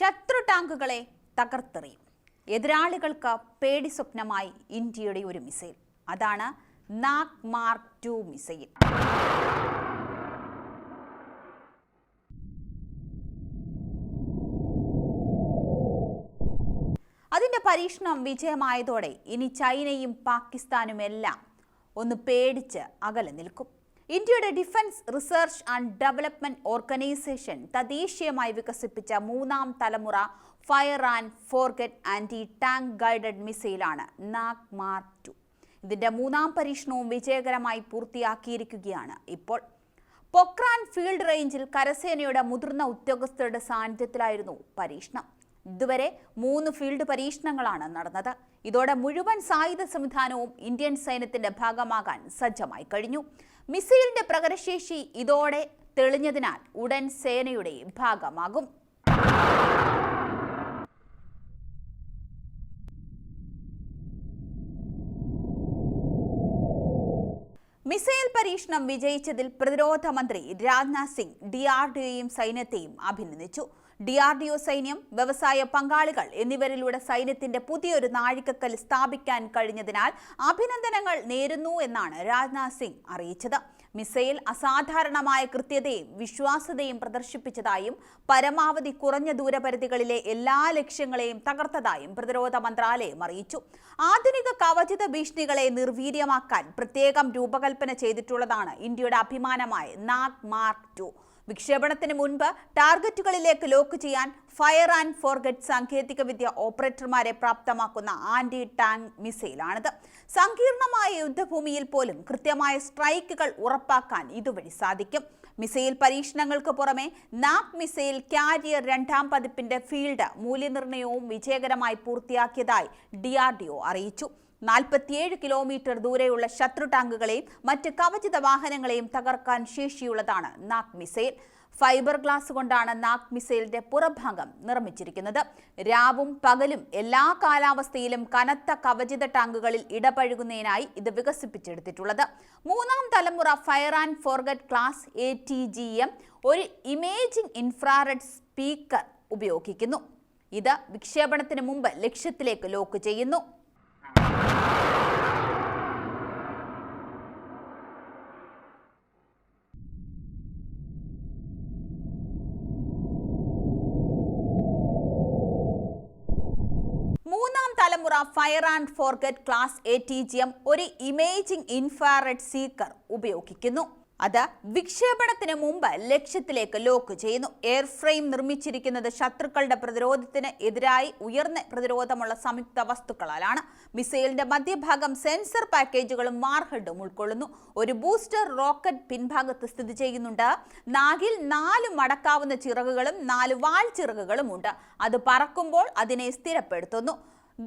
ശത്രു ടാങ്കുകളെ തകർത്തെറിയും. എതിരാളികൾക്ക് പേടി സ്വപ്നമായി ഇന്ത്യയുടെ ഒരു മിസൈൽ. അതാണ് നാഗ് മാർക്ക് 2 മിസൈൽ. അതിന്റെ പരീക്ഷണം വിജയമായതോടെ ഇനി ചൈനയും പാകിസ്ഥാനുമെല്ലാം ഒന്ന് പേടിച്ച് അകലെ നിൽക്കും. ഇന്ത്യയുടെ defence research and development organisation തദ്ദേശീയമായി വികസിപ്പിച്ച 3ാം തലമുറ fire and forget anti tank guided മിസൈലാണ് നാഗ് മാർക്ക് 2. ഇതിന്റെ 3ാം പരീക്ഷണവും വിജയകരമായി പൂർത്തിയാക്കിയിരിക്കുകയാണ്. ഇപ്പോൾ പൊക്രാൻ ഫീൽഡ് റേഞ്ചിൽ കരസേനയുടെ മുതിർന്ന ഉദ്യോഗസ്ഥരുടെ സാന്നിധ്യത്തിലായിരുന്നു പരീക്ഷണം. ഇതുവരെ 3 ഫീൽഡ് പരീക്ഷണങ്ങളാണ് നടന്നത്. ഇതോടെ മുഴുവൻ സായുധ സംവിധാനവും ഇന്ത്യൻ സൈന്യത്തിന്റെ ഭാഗമാകാൻ സജ്ജമായി കഴിഞ്ഞു. മിസൈലിന്റെ പ്രകടനശേഷി ഇതോടെ തെളിഞ്ഞതിനാൽ ഉടൻ സേനയുടെ ഭാഗമാകും. മിസൈൽ പരീക്ഷണം വിജയിച്ചതിൽ പ്രതിരോധ മന്ത്രി രാജ്നാഥ് സിംഗ് DRDOയെയും സൈന്യത്തെയും അഭിനന്ദിച്ചു. DRDO സൈന്യം, വ്യവസായ പങ്കാളികൾ എന്നിവരിലൂടെ സൈന്യത്തിന്റെ പുതിയൊരു നാഴികക്കല്ല് സ്ഥാപിക്കാൻ കഴിഞ്ഞതിനാൽ അഭിനന്ദനങ്ങൾ നേരുന്നു എന്നാണ് രാജ്നാഥ് സിംഗ് അറിയിച്ചത്. മിസൈൽ അസാധാരണമായ കൃത്യതയും വിശ്വാസ്യതയും പ്രദർശിപ്പിച്ചതായും പരമാവധി കുറഞ്ഞ ദൂരപരിധികളിലെ എല്ലാ ലക്ഷ്യങ്ങളെയും തകർത്തതായും പ്രതിരോധ മന്ത്രാലയം അറിയിച്ചു. ആധുനിക കവചിത ഭീഷണികളെ നിർവീര്യമാക്കാൻ പ്രത്യേകം രൂപകൽപ്പന ചെയ്തിട്ടുള്ളതാണ് ഇന്ത്യയുടെ അഭിമാനമായ നാഗ് മാർക്ക് 2. വിക്ഷേപണത്തിന് മുൻപ് ടാർഗറ്റുകളിലേക്ക് ലോക്ക് ചെയ്യാൻ ഫയർ ആൻഡ് ഫോർഗെറ്റ് സാങ്കേതികവിദ്യ ഓപ്പറേറ്റർമാരെ പ്രാപ്തമാക്കുന്ന ആന്റി ടാങ്ക് മിസൈലാണിത്. സങ്കീർണമായ യുദ്ധഭൂമിയിൽ പോലും കൃത്യമായ സ്ട്രൈക്കുകൾ ഉറപ്പാക്കാൻ ഇതുവഴി സാധിക്കും. മിസൈൽ പരീക്ഷണങ്ങൾക്ക് പുറമെ നാഗ് മിസൈൽ കാരിയർ 2ാം പതിപ്പിന്റെ ഫീൽഡ് മൂല്യനിർണ്ണയവും വിജയകരമായി പൂർത്തിയാക്കിയതായി DRDO അറിയിച്ചു. 47 കിലോമീറ്റർ ദൂരെയുള്ള ശത്രു ടാങ്കുകളെയും മറ്റ് കവചിത വാഹനങ്ങളെയും തകർക്കാൻ ശേഷിയുള്ളതാണ് നാഗ് മിസൈൽ. ഫൈബർ ഗ്ലാസ് കൊണ്ടാണ് നാഗ് മിസൈലിന്റെ പുറഭാഗം നിർമ്മിച്ചിരിക്കുന്നത്. രാവും പകലും എല്ലാ കാലാവസ്ഥയിലും കനത്ത കവചിത ടാങ്കുകളിൽ ഇടപഴകുന്നതിനായി ഇത് വികസിപ്പിച്ചെടുത്തിട്ടുള്ളത്. 3ാം തലമുറ fire and forget class ATGM ഒരു ഇമേജിംഗ് ഇൻഫ്രാറെഡ് സ്പീക്കർ ഉപയോഗിക്കുന്നു. ഇത് വിക്ഷേപണത്തിന് മുമ്പ് ലക്ഷ്യത്തിലേക്ക് ലോക്ക് ചെയ്യുന്നു. തലമുറ fire and forget class ATGM ഒരു ഇമേജിംഗ് ഇൻഫ്രാറെഡ് സീക്കർ ഉപയോഗിക്കുന്നു. അത് വിക്ഷേപണത്തിന് മുമ്പ് ലക്ഷ്യത്തിലേക്ക് ലോക്ക് ചെയ്യുന്നു. എയർ ഫ്രെയിം നിർമ്മിച്ചിരിക്കുന്നത് ശത്രുക്കളുടെ പ്രതിരോധത്തിന് എതിരായി ഉയർന്ന പ്രതിരോധമുള്ള സംയുക്ത വസ്തുക്കളാലാണ്. മിസൈലിന്റെ മധ്യഭാഗം സെൻസർ പാക്കേജുകളും വാർഹെഡും ഉൾക്കൊള്ളുന്നു. ഒരു ബൂസ്റ്റർ റോക്കറ്റ് പിൻഭാഗത്ത് സ്ഥിതി ചെയ്യുന്നുണ്ട്. നാഗിൽ 4 മടക്കാവുന്ന ചിറകുകളും 4 വാൽ ചിറകുകളും ഉണ്ട്. അത് പറക്കുമ്പോൾ അതിനെ സ്ഥിരപ്പെടുത്തുന്നു.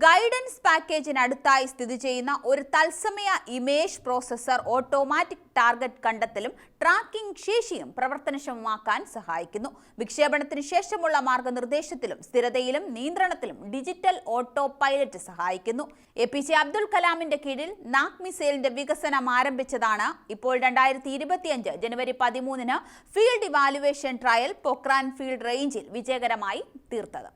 ഗൈഡൻസ് പാക്കേജിനടുത്തായി സ്ഥിതി ചെയ്യുന്ന ഒരു തത്സമയ ഇമേജ് പ്രോസസർ ഓട്ടോമാറ്റിക് ടാർഗറ്റ് കണ്ടെത്തലും ട്രാക്കിംഗ് ശേഷിയും പ്രവർത്തനക്ഷമമാക്കാൻ സഹായിക്കുന്നു. വിക്ഷേപണത്തിന് ശേഷമുള്ള മാർഗനിർദ്ദേശത്തിലും സ്ഥിരതയിലും നിയന്ത്രണത്തിലും ഡിജിറ്റൽ ഓട്ടോ പൈലറ്റ് സഹായിക്കുന്നു. APJ അബ്ദുൽ കലാമിന്റെ കീഴിൽ നാഗ് മിസൈലിന്റെ വികസനം ആരംഭിച്ചതാണ്. ഇപ്പോൾ 2025 ജനുവരി 13 field evaluation trial Pokhran field റേഞ്ചിൽ വിജയകരമായി തീർത്തത്.